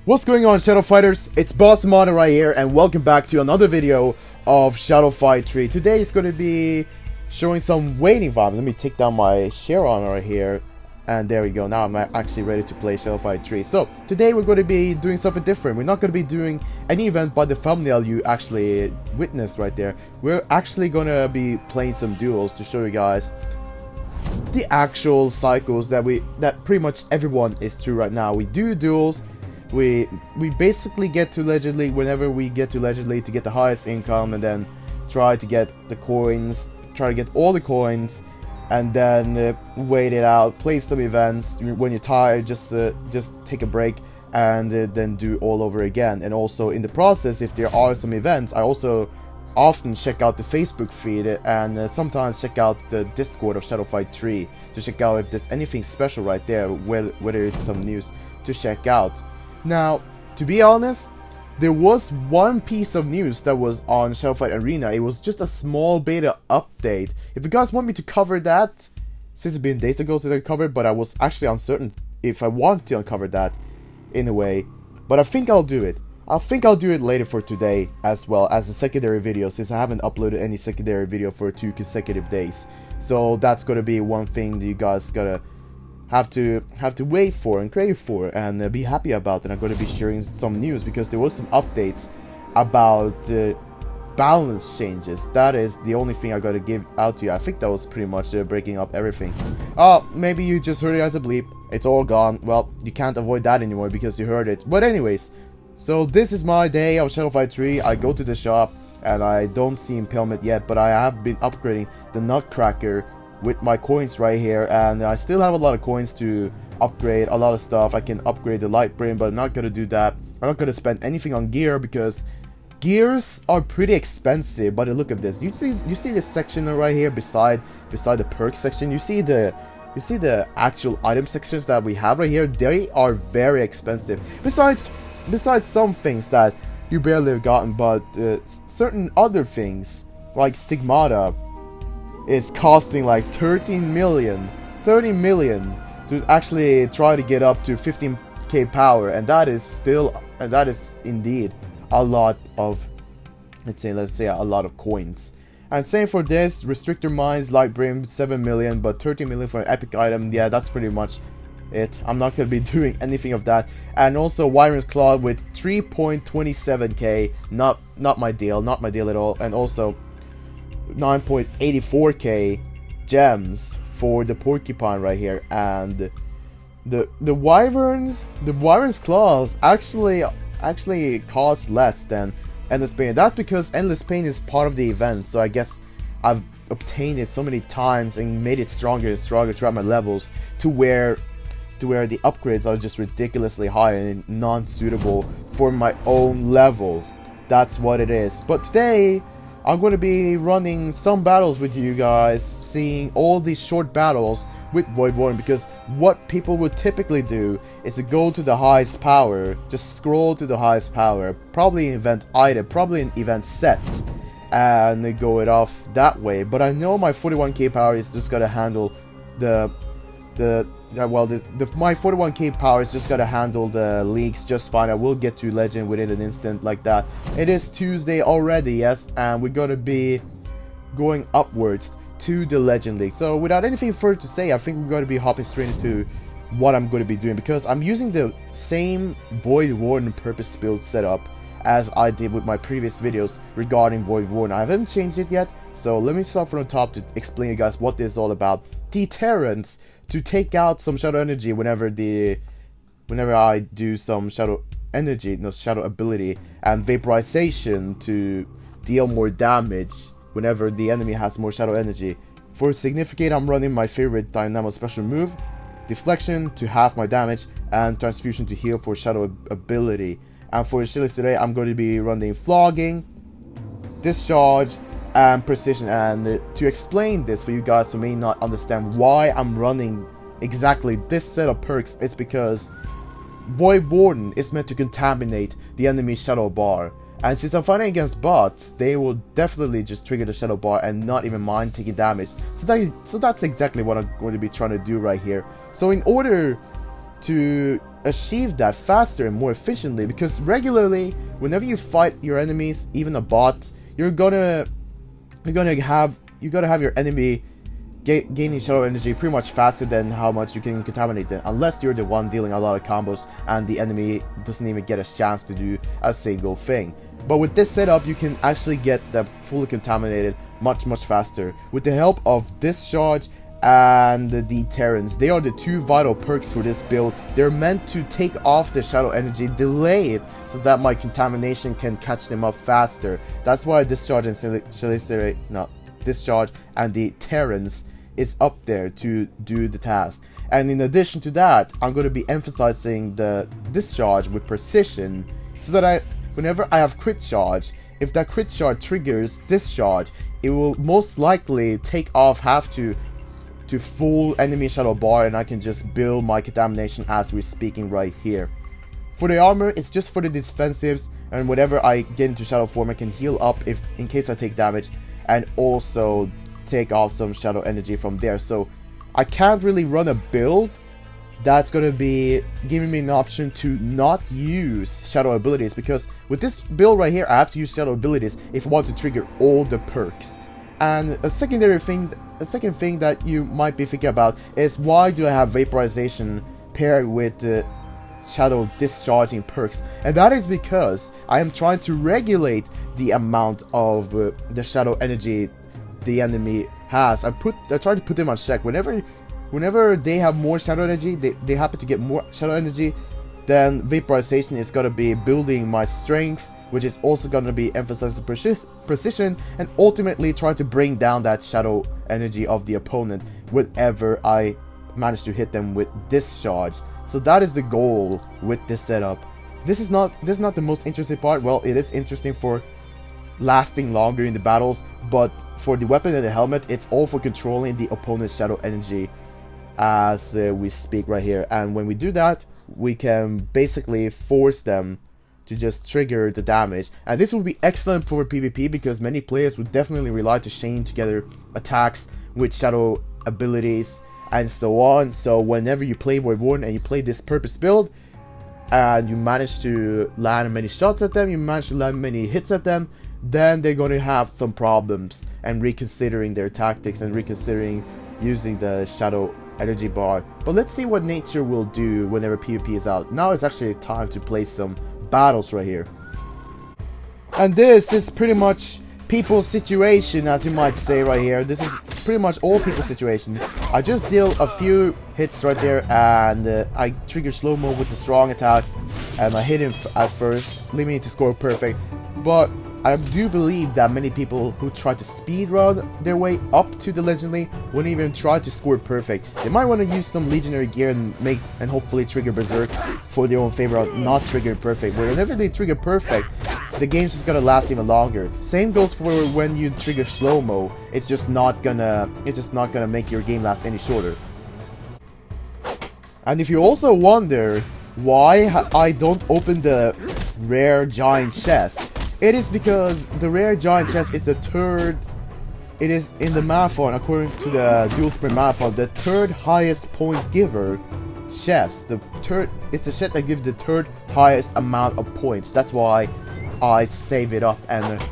What's going on, Shadow Fighters? It's Boss Mono right here, and welcome back to another video of Shadow Fight 3. Today is going to be showing some waiting vibe. Let me take down my share on right here, and there we go. Now I'm actually ready to play Shadow Fight 3. So today we're going to be doing something different. We're not going to be doing any event by the thumbnail you actually witnessed right there. We're actually going to be playing some duels to show you guys the actual cycles that pretty much everyone is through right now. We do duels. We basically get to Legend League whenever we get to Legend League to get the highest income, and then try to get the coins, try to get all the coins, and then wait it out, play some events. When you're tired, just take a break and then do all over again. And also in the process, if there are some events, I also often check out the Facebook feed and sometimes check out the Discord of Shadow Fight 3 to check out if there's anything special right there, whether it's some news to check out. Now, to be honest, there was one piece of news that was on Shadow Fight Arena. It was just a small beta update. If you guys want me to cover that, since it's been days ago since I covered, but I was actually uncertain if I want to uncover that in a way. But I think I'll do it. I think I'll do it later for today as well as a secondary video, since I haven't uploaded any secondary video for 2 consecutive days. So that's gonna be one thing that you guys gotta have to wait for and crave for and be happy about. And I'm going to be sharing some news because there was some updates about balance changes. That is the only thing I got to give out to you. I think that was pretty much breaking up everything. Maybe you just heard it as a bleep. It's all gone. Well, you can't avoid that anymore because you heard it. But anyways, so this is my day of Shadow Fight 3. I go to the shop and I don't see impalement yet, but I have been upgrading the Nutcracker with my coins right here, and I still have a lot of coins to upgrade a lot of stuff. I can upgrade the light brain, but I'm not gonna do that. I'm not gonna spend anything on gear because gears are pretty expensive. But look at this. You see this section right here beside the perk section. You see the actual item sections that we have right here. They are very expensive. Besides some things that you barely have gotten, but certain other things like Stigmata is costing like 30 million to actually try to get up to 15k power, and that is indeed a lot of, let's say a lot of coins. And same for this restrictor mines, light brim, 7 million, but 30 million for an epic item. Yeah, that's pretty much it. I'm not gonna be doing anything of that. And also Wyvern's Claw with 3.27k, not my deal at all. And also 9.84k gems for the porcupine right here. And the wyvern's claws actually cost less than Endless Pain. That's because Endless Pain is part of the event, so I guess I've obtained it so many times and made it stronger and stronger throughout my levels to where the upgrades are just ridiculously high and non-suitable for my own level. That's what it is. But today I'm going to be running some battles with you guys, seeing all these short battles with Void Warden, because what people would typically do is to go to the highest power, just scroll to the highest power, probably an event item, probably an event set, and go it off that way. But I know my 41k power is just going to handle my 41k power is just gonna handle the leagues just fine. I will get to legend within an instant like that. It is Tuesday already, yes, and we're gonna be going upwards to the legend league. So without anything further to say, I think we're gonna be hopping straight into what I'm gonna be doing, because I'm using the same Void Warden purpose build setup as I did with my previous videos regarding Void Warden. I haven't changed it yet, so let me start from the top to explain you guys what this is all about. Deterrence to take out some shadow energy whenever I do some shadow ability, and vaporization to deal more damage whenever the enemy has more shadow energy. For significant, I'm running my favorite dynamo special move, deflection to half my damage, and transfusion to heal for shadow ability. And for Achilles today, I'm going to be running flogging, discharge, and precision. And to explain this for you guys who may not understand why I'm running exactly this set of perks, it's because Void Warden is meant to contaminate the enemy's shadow bar, and since I'm fighting against bots, they will definitely just trigger the shadow bar and not even mind taking damage. So that's exactly what I'm going to be trying to do right here. So in order to achieve that faster and more efficiently, because regularly, whenever you fight your enemies, even a bot, you're gonna have your enemy gaining shadow energy pretty much faster than how much you can contaminate them, unless you're the one dealing a lot of combos and the enemy doesn't even get a chance to do a single thing. But with this setup, you can actually get them fully contaminated much faster with the help of Discharge and the Deterrence. They are the two vital perks for this build. They're meant to take off the shadow energy, delay it, so that my contamination can catch them up faster. That's why Discharge and Discharge and the Deterrence is up there to do the task. And in addition to that, I'm going to be emphasizing the Discharge with Precision, so that whenever I have crit charge, if that crit charge triggers Discharge, it will most likely take off half to full enemy shadow bar, and I can just build my contamination as we're speaking right here. For the armor, it's just for the defensives, and whenever I get into shadow form, I can heal up in case I take damage, and also take off some shadow energy from there. So I can't really run a build that's going to be giving me an option to not use shadow abilities, because with this build right here, I have to use shadow abilities if I want to trigger all the perks. And a second thing that you might be thinking about is, why do I have vaporization paired with the shadow discharging perks? And that is because I am trying to regulate the amount of the shadow energy the enemy has. I try to put them on check. Whenever they have more shadow energy, they happen to get more shadow energy, then vaporization is going to be building my strength, which is also going to be emphasizing precision, and ultimately try to bring down that shadow energy of the opponent whenever I manage to hit them with Discharge. So that is the goal with this setup. This is not the most interesting part. Well, it is interesting for lasting longer in the battles, but for the weapon and the helmet, it's all for controlling the opponent's shadow energy as we speak right here. And when we do that, we can basically force them to just trigger the damage. And this would be excellent for PvP, because many players would definitely rely to chain together attacks with shadow abilities and so on. So whenever you play Void Warden and you play this purpose build, and you manage to land many shots at them, you manage to land many hits at them, then they're going to have some problems and reconsidering their tactics and reconsidering using the shadow energy bar. But let's see what nature will do whenever PvP is out. Now it's actually time to play some battles right here. And this is pretty much people's situation, as you might say right here. This is pretty much all people's situation. I just deal a few hits right there, and I trigger slow-mo with the strong attack, and I hit him at first, leaving me to score perfect. But I do believe that many people who try to speedrun their way up to the Legendary wouldn't even try to score perfect. They might want to use some Legionary gear and hopefully trigger Berserk for their own favor of not triggering perfect. But whenever they trigger perfect, the game's just gonna last even longer. Same goes for when you trigger slow-mo. It's just not gonna make your game last any shorter. And if you also wonder why I don't open the rare giant chest, it is because the rare giant chest is the third. It is in the marathon, according to the dual sprint marathon, the third highest point giver chest. It's the chest that gives the third highest amount of points. That's why I save it up and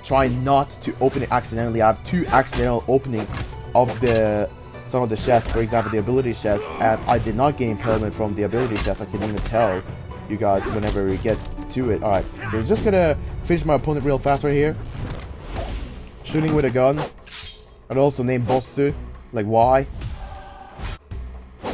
try not to open it accidentally. I have 2 accidental openings of some of the chests, for example the ability chest, and I did not gain impairment from the ability chest. I can even tell you guys whenever we get to it. Alright, so we're just gonna finish my opponent real fast right here. Shooting with a gun. And also named Bossu. Like, why?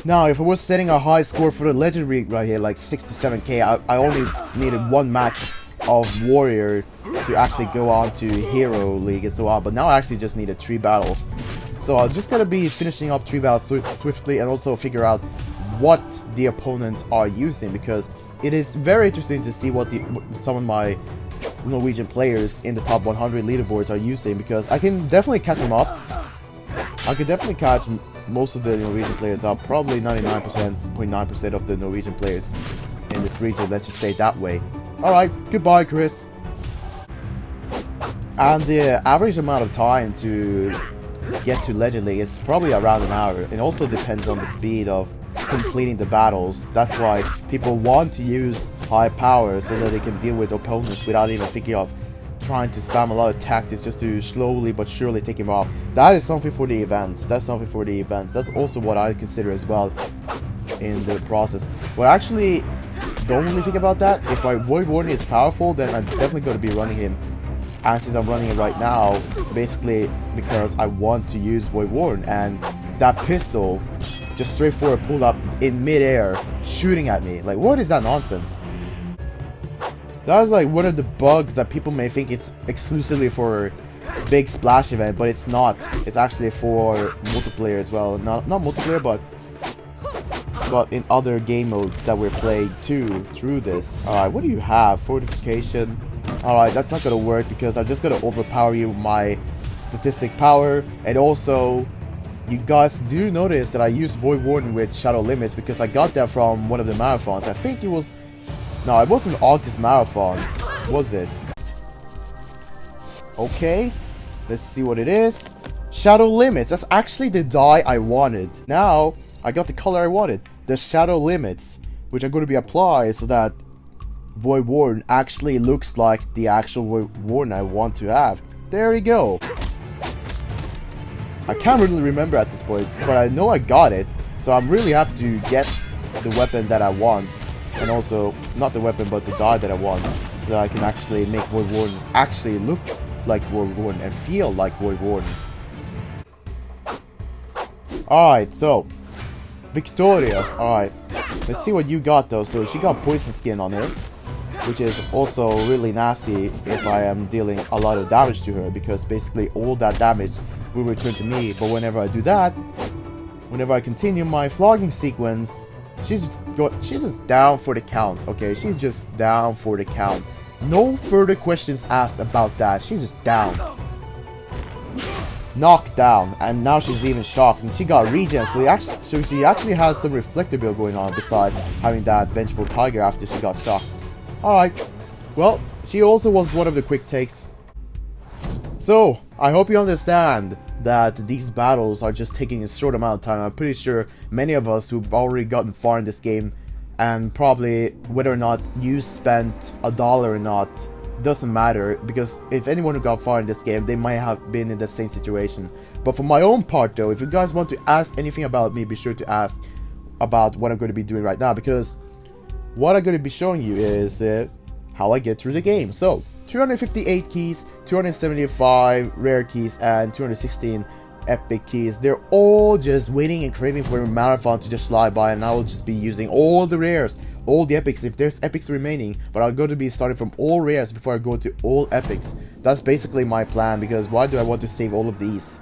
Now, if I was setting a high score for the legendary right here, like 6 to 7k, I only needed 1 match of Warrior to actually go on to Hero League and so on. But now I actually just needed 3 battles. So I'm just gonna be finishing off 3 battles swiftly, and also figure out what the opponents are using, because it is very interesting to see what some of my Norwegian players in the top 100 leaderboards are using, because I can definitely catch them up. I could definitely catch most of the Norwegian players up, probably 99.9% of the Norwegian players in this region, let's just say it that way. Alright, goodbye Chris. And the average amount of time to get to Legend League is probably around an hour. It also depends on the speed of completing the battles. That's why people want to use high power so that they can deal with opponents without even thinking of trying to spam a lot of tactics just to slowly but surely take him off. That is something for the events. That's something for the events. That's also what I consider as well in the process. But actually, don't really think about that. If my Void Warden is powerful, then I'm definitely going to be running him. And since I'm running it right now, basically because I want to use Void Warden, and that pistol just straightforward pulled up in midair, shooting at me. Like, what is that nonsense? That is like one of the bugs that people may think it's exclusively for big splash event, but it's not. It's actually for multiplayer as well. Not multiplayer, but in other game modes that we're playing too through this. Alright, what do you have? Fortification. Alright, that's not gonna work because I'm just gonna overpower you with my statistic power. And also, you guys do notice that I used Void Warden with Shadow Limits because I got that from one of the marathons. I think it was... No, it wasn't August Marathon, was it? Okay, let's see what it is. Shadow Limits, that's actually the dye I wanted. Now, I got the color I wanted. The Shadow Limits, which are going to be applied so that Void Warden actually looks like the actual Void Warden I want to have. There we go. I can't really remember at this point, but I know I got it. So I'm really happy to get the weapon that I want. And also, not the weapon, but the dye that I want. So that I can actually make Void Warden actually look like Void Warden and feel like Void Warden. Alright, so Victoria. Alright, let's see what you got though. So she got poison skin on her, which is also really nasty if I am dealing a lot of damage to her, because basically all that damage will return to me. But whenever I do that, whenever I continue my flogging sequence, she's just down for the count. Okay, she's just down for the count. No further questions asked about that. She's just down. Knocked down, and now she's even shocked, and she got regen, so she actually has some reflector build going on besides having that vengeful tiger after she got shocked. Alright, well, she also was one of the quick takes. So, I hope you understand that these battles are just taking a short amount of time. I'm pretty sure many of us who've already gotten far in this game, and probably whether or not you spent $1 or not, doesn't matter, because if anyone who got far in this game, they might have been in the same situation. But for my own part though, if you guys want to ask anything about me, be sure to ask about what I'm going to be doing right now, because what I'm going to be showing you is how I get through the game. So 358 keys, 275 rare keys, and 216 epic keys. They're all just waiting and craving for a marathon to just slide by, and I will just be using all the rares, all the epics if there's epics remaining, but I'm going to be starting from all rares before I go to all epics. That's basically my plan, because why do I want to save all of these?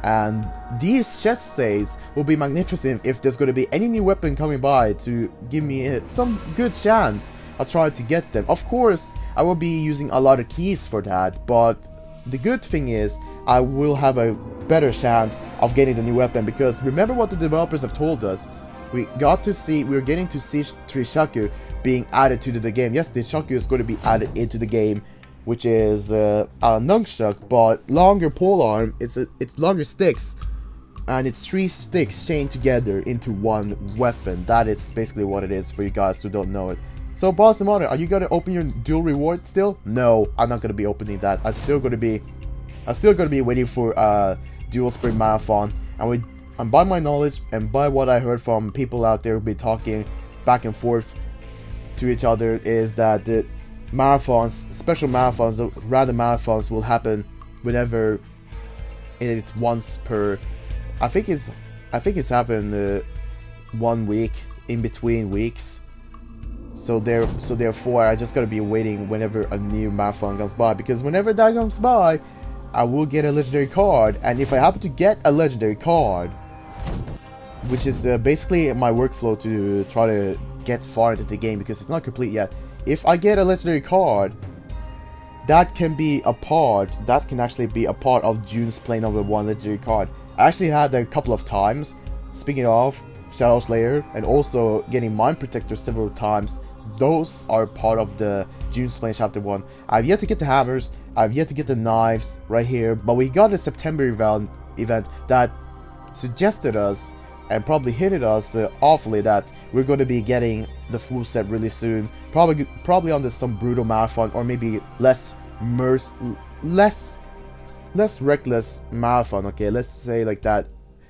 And these chest saves will be magnificent if there's going to be any new weapon coming by to give me some good chance I'll try to get them. Of course, I will be using a lot of keys for that, but the good thing is I will have a better chance of getting the new weapon, because remember what the developers have told us. We're getting to see Trishaku being added to the game. Yes, the Shaku is going to be added into the game, which is a nunchuck, but longer polearm. It's longer sticks, and it's 3 sticks chained together into one weapon. That is basically what it is for you guys who don't know it. So, Boss Monitor, are you gonna open your dual reward still? No, I'm not gonna be opening that. I'm still gonna be waiting for dual sprint marathon, and by my knowledge and by what I heard from people out there who be talking back and forth to each other, is that the marathons, special marathons, random marathons will happen whenever it's once per. I think it's happened 1 week in between weeks. So therefore, I just gotta be waiting whenever a new marathon comes by, because whenever that comes by, I will get a legendary card, and if I happen to get a legendary card, which is basically my workflow to try to get far into the game, because it's not complete yet. If I get a legendary card, that can actually be a part of June's play number 1 legendary card. I actually had that a couple of times. Speaking of Shadow Slayer, and also getting Mind Protector several times, those are part of the June's play chapter 1. I've yet to get the hammers, I've yet to get the knives right here, but we got a September event that suggested us and probably hinted us awfully that we're going to be getting the full set really soon. Probably on this some brutal marathon, or maybe less reckless marathon. Okay, let's say like that.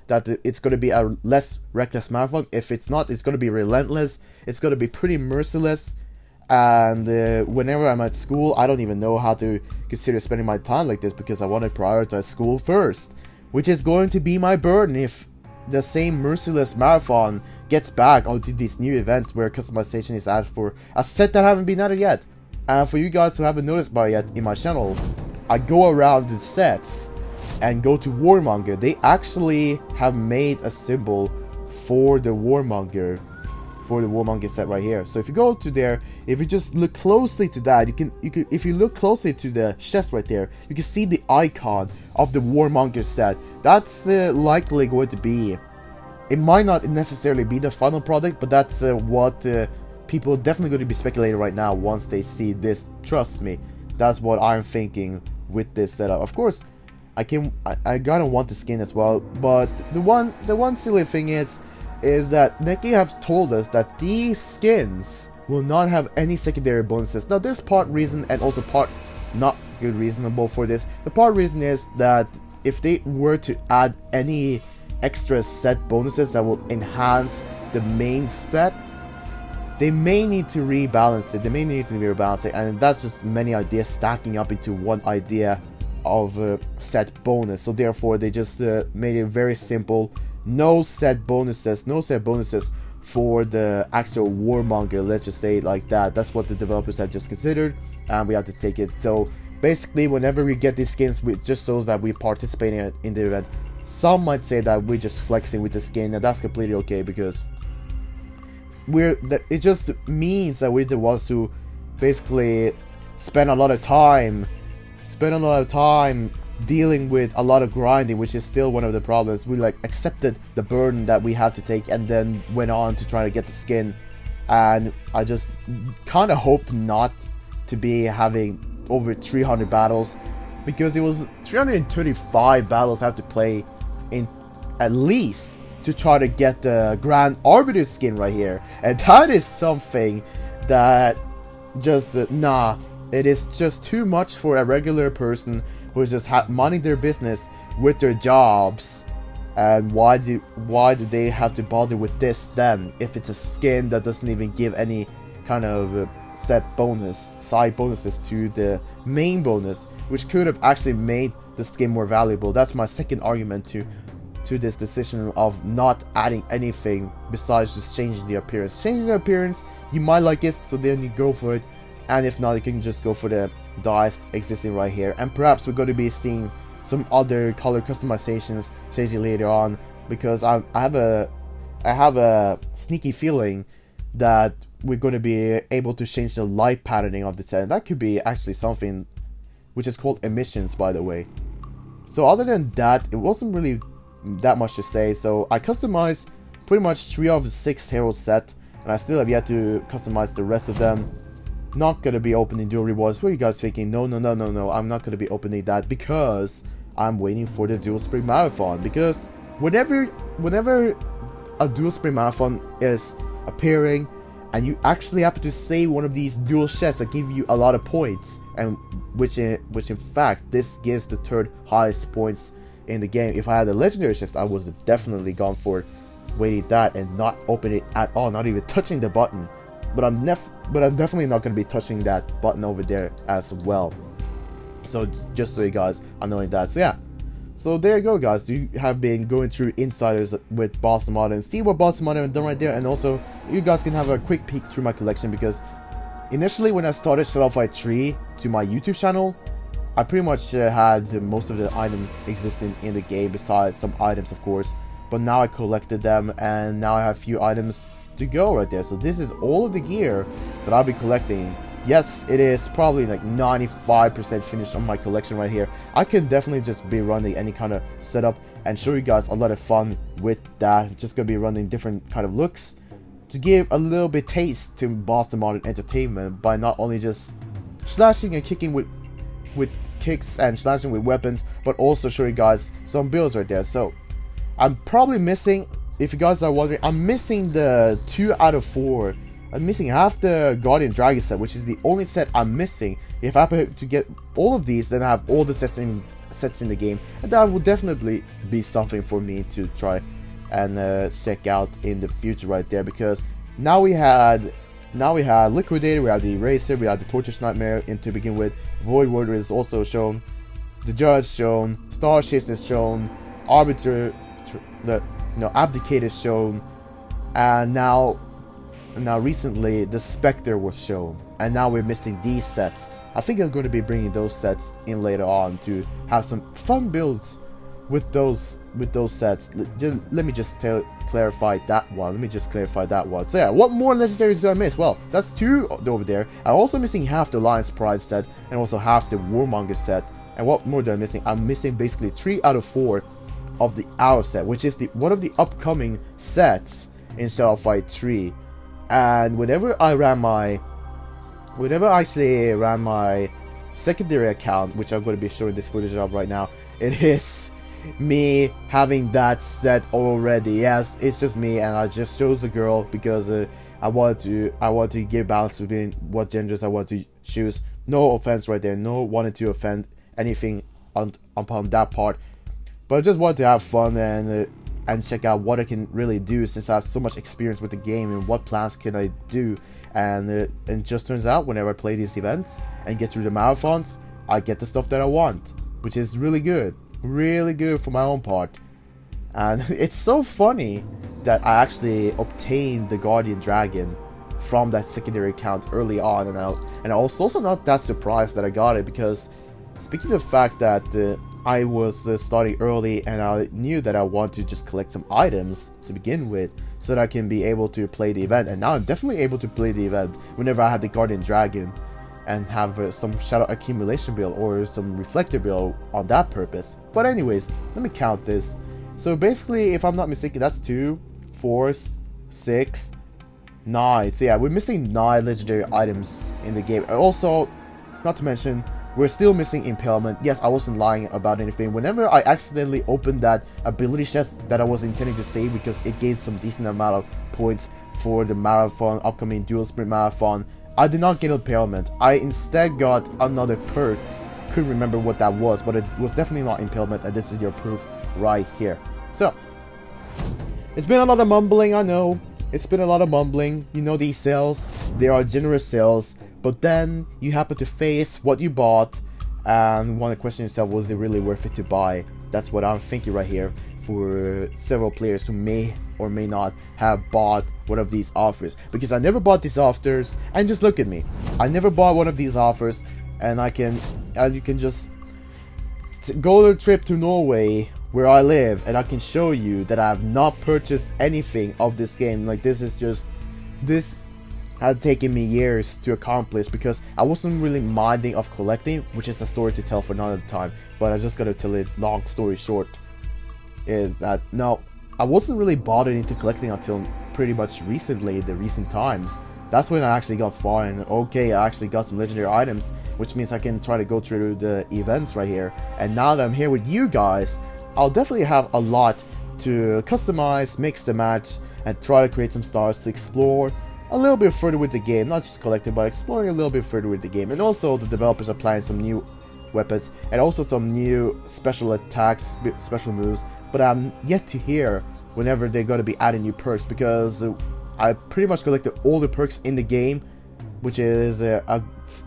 That it's going to be a less reckless marathon. If it's not, it's going to be relentless. It's going to be pretty merciless. And whenever I'm at school, I don't even know how to consider spending my time like this, because I want to prioritize school first, which is going to be my burden if the same merciless marathon gets back onto these new events where customization is added for a set that haven't been added yet. And for you guys who haven't noticed by yet in my channel, I go around the sets and go to Warmonger. They actually have made a symbol for the Warmonger set right here. So if you go to there, if you just look closely to that, you can if you look closely to the chest right there, you can see the icon of the Warmonger set. That's likely going to be, it might not necessarily be the final product, but that's what people definitely going to be speculating right now once they see this. Trust me, that's what I'm thinking with this setup. Of course, I gotta want the skin as well, but the one silly thing is that Neki have told us that these skins will not have any secondary bonuses. Now there's part reason and also part not good reasonable for this. The part reason is that if they were to add any extra set bonuses that will enhance the main set, they may need to rebalance it. And that's just many ideas stacking up into one idea of set bonus. So therefore they just made it very simple. No set bonuses for the actual Warmonger, let's just say it like that. That's what the developers have just considered, and we have to take it. So basically, whenever we get these skins, it just shows that we participate in the event. Some might say that we're just flexing with the skin, and that's completely okay, because it just means that we're the ones who basically spend a lot of time dealing with a lot of grinding, which is still one of the problems. We like accepted the burden that we had to take and then went on to try to get the skin. And I just kind of hope not to be having over 300 battles, because it was 335 battles I have to play in at least to try to get the Grand Arbiter skin right here. And that is something that just it is just too much for a regular person who is just minding their business with their jobs. And why do they have to bother with this then, if it's a skin that doesn't even give any kind of set side bonuses to the main bonus, which could have actually made the skin more valuable. That's my second argument to this decision of not adding anything besides just changing the appearance. Changing the appearance, you might like it, so then you go for it. And if not, you can just go for the dice existing right here. And perhaps we're going to be seeing some other color customizations changing later on, because I have a sneaky feeling that we're going to be able to change the light patterning of the set. And that could be actually something which is called emissions, by the way. So other than that, it wasn't really that much to say. So I customized pretty much 3 of the 6 heroes set, and I still have yet to customize the rest of them. Not gonna be opening duel rewards. What are you guys thinking? No, I'm not gonna be opening that, because I'm waiting for the dual spring marathon. Because whenever a dual spring marathon is appearing and you actually happen to save one of these dual chests that give you a lot of points, and which in fact this gives the third highest points in the game. If I had a legendary chest, I would have definitely gone for waiting that and not open it at all, not even touching the button. But I'm definitely not going to be touching that button over there as well. So just so you guys are knowing that. So yeah. So there you go, guys. You have been going through insiders with Boss Modern, see what Boss Modern have done right there, and also you guys can have a quick peek through my collection, because initially when I started Shadow Fight 3 to my YouTube channel, I pretty much had most of the items existing in the game, besides some items of course. But now I collected them, and now I have a few items to go right there. So this is all of the gear that I'll be collecting. Yes, it is probably like 95% finished on my collection right here. I can definitely just be running any kind of setup and show you guys a lot of fun with that. Just gonna be running different kind of looks to give a little bit taste to Boston Modern Entertainment, by not only just slashing and kicking with kicks and slashing with weapons, but also show you guys some builds right there. So I'm probably missing if you guys are wondering, I'm missing the 2 out of 4. I'm missing half the Guardian Dragon set, which is the only set I'm missing. If I happen to get all of these, then I have all the sets in the game, and that would definitely be something for me to try and check out in the future right there. Because now we had Liquidator, we have the Eraser, we have the Torture's Nightmare, and to begin with, Void Warrior is also shown, the Judge shown, Star Shift is shown, Arbiter, Abdicate is shown, and now recently the Spectre was shown, and now we're missing these sets. I think I'm going to be bringing those sets in later on to have some fun builds with those sets. Let me just clarify that one. So yeah, what more legendaries do I miss? Well, that's 2 over there. I'm also missing half the Lion's Pride set and also half the Warmonger set. And what more do I missing? I'm missing basically 3 out of 4 of the Arrow set, which is one of the upcoming sets in Shadow Fight 3. And whenever I actually ran my secondary account, which I'm going to be showing this footage of right now, it is me having that set already. Yes, it's just me, and I just chose the girl because I want to give balance between what genders I want to choose. No offense right there, no wanting to offend anything upon that part, but I just want to have fun and check out what I can really do, since I have so much experience with the game and what plans can I do. And it just turns out whenever I play these events and get through the marathons, I get the stuff that I want, which is really good for my own part. And it's so funny that I actually obtained the Guardian Dragon from that secondary account early on, and I was also not that surprised that I got it, because speaking of the fact that I was starting early, and I knew that I want to just collect some items to begin with so that I can be able to play the event. And now I'm definitely able to play the event whenever I have the Guardian Dragon and have some Shadow Accumulation build or some Reflector build on that purpose. But anyways, let me count this. So basically, if I'm not mistaken, that's 2, 4, 6, 9. So yeah, we're missing 9 legendary items in the game. And also, not to mention, we're still missing Impalement. Yes, I wasn't lying about anything. Whenever I accidentally opened that ability chest that I was intending to save because it gave some decent amount of points for the marathon, upcoming dual sprint marathon, I did not get Impalement. I instead got another perk. Couldn't remember what that was, but it was definitely not Impalement, and this is your proof right here. So, it's been a lot of mumbling, I know. It's been a lot of mumbling. You know, these sales, they are generous sales. But then you happen to face what you bought and want to question yourself, was it really worth it to buy? That's what I'm thinking right here for several players who may or may not have bought one of these offers. Because I never bought these offers, and just look at me. I never bought one of these offers, and you can just go on a trip to Norway where I live, and I can show you that I have not purchased anything of this game. Like, this had taken me years to accomplish, because I wasn't really minding of collecting, which is a story to tell for another time, but I just gotta tell it. Long story short is that no, I wasn't really bothered into collecting until pretty much recently, the recent times. That's when I actually got far, and okay, I actually got some legendary items, which means I can try to go through the events right here. And now that I'm here with you guys, I'll definitely have a lot to customize, mix the match, and try to create some stars to explore a little bit further with the game, not just collecting, but exploring a little bit further with the game. And also, the developers are planning some new weapons and also some new special attacks, special moves. But I'm yet to hear whenever they're going to be adding new perks, because I pretty much collected all the perks in the game, which is a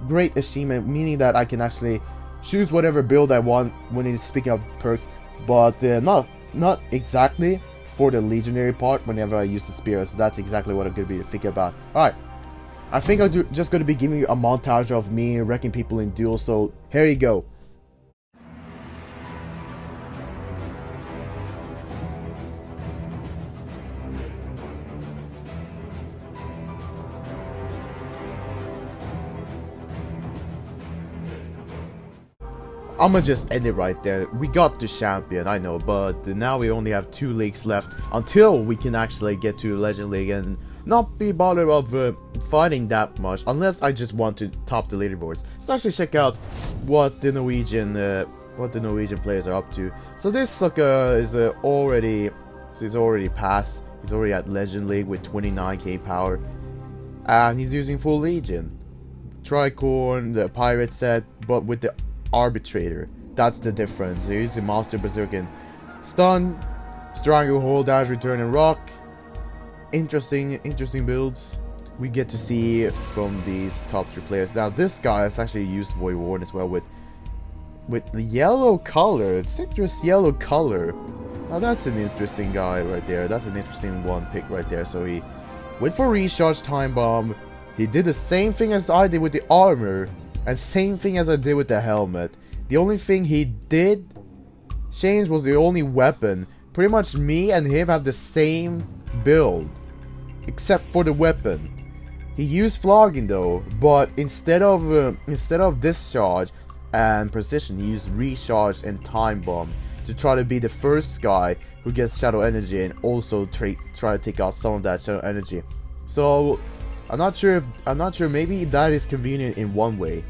great achievement, meaning that I can actually choose whatever build I want when it is speaking of perks, but not exactly for the Legionary part whenever I use the spear. So that's exactly what I'm going to be thinking about. Alright, I think I'm just going to be giving you a montage of me wrecking people in duels, so here you go. I'ma just end it right there. We got the champion, I know, but now we only have 2 leagues left until we can actually get to Legend League and not be bothered of fighting that much, unless I just want to top the leaderboards. Let's actually check out what the Norwegian players are up to. So this sucker is already So he's already passed. He's already at Legend League with 29k power. And he's using full Legion. Tricorn, the Pirate set, but with the Arbitrator. That's the difference. He's using Master Berserker. Stun, Stranglehold, Dash, Return, and Rock. Interesting builds we get to see from these top 3 players. Now this guy has actually used Void Warden as well with the yellow color, citrus yellow color. Now that's an interesting guy right there. That's an interesting one pick right there. So he went for Recharge Time Bomb. He did the same thing as I did with the armor, and same thing as I did with the helmet. The only thing he did change was the only weapon. Pretty much me and him have the same build, except for the weapon. He used Flogging though, but instead of Discharge and Precision, he used Recharge and Time Bomb to try to be the first guy who gets Shadow Energy and also try to take out some of that Shadow Energy. So I'm not sure, maybe that is convenient in one way,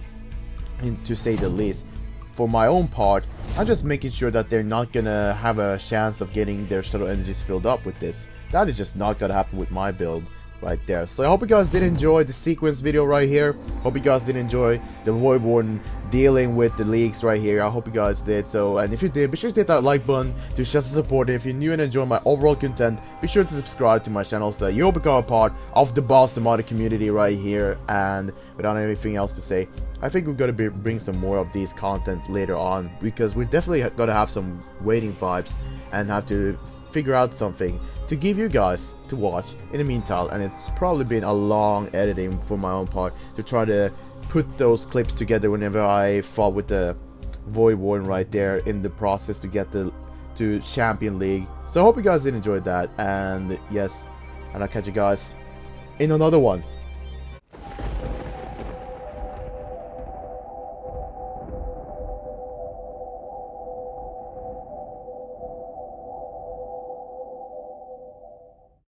to say the least. For my own part, I'm just making sure that they're not gonna have a chance of getting their Shadow Energies filled up with this. That is just not gonna happen with my build right there. So I hope you guys did enjoy the sequence video right here. Hope you guys did enjoy the Void Warden dealing with the leaks right here. I hope you guys did. So, and if you did, be sure to hit that like button to show some support. And if you're new and enjoy my overall content, be sure to subscribe to my channel so that you'll become a part of the Boston modded community right here. And without anything else to say, I think we're gonna bring some more of these content later on, because we're definitely gonna have some waiting vibes and have to figure out something to give you guys to watch in the meantime. And it's probably been a long editing for my own part to try to put those clips together whenever I fought with the Void Warden right there in the process to get to Champion League. So I hope you guys did enjoy that, and yes, and I'll catch you guys in another one.